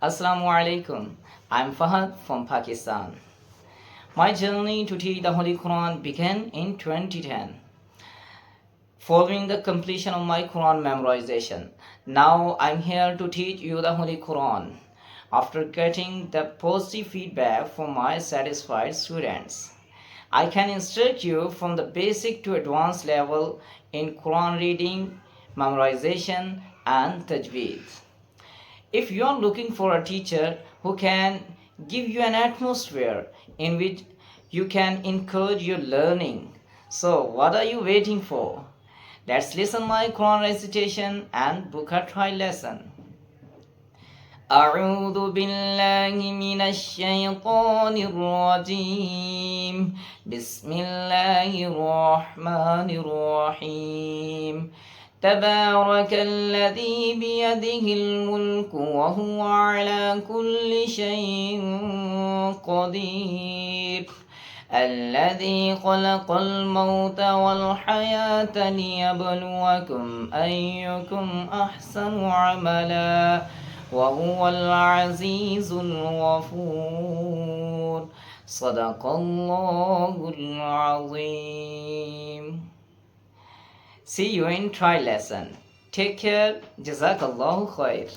Assalamu alaikum. I'm Fahad from Pakistan. My journey to teach the Holy Quran began in 2010, following the completion of my Quran memorization. Now I'm here to teach you the Holy Quran after getting the positive feedback from my satisfied students. I can instruct you from the basic to advanced level in Quran reading, memorization, and tajweed. If you are looking for a teacher who can give you an atmosphere in which you can encourage your learning, so what are you waiting for? Let's listen my Quran recitation and book a trial lesson. أعوذ بالله من الشيطان الرجيم بسم الله الرحمن الرحيم تبارك الذي بيده الملك وهو على كل شيء قدير الذي خلق الموت والحياة ليبلوكم أيكم أحسن عملا وهو العزيز الغفور صدق الله العظيم. See you in trial lesson. Take care. Jazakallahu khair.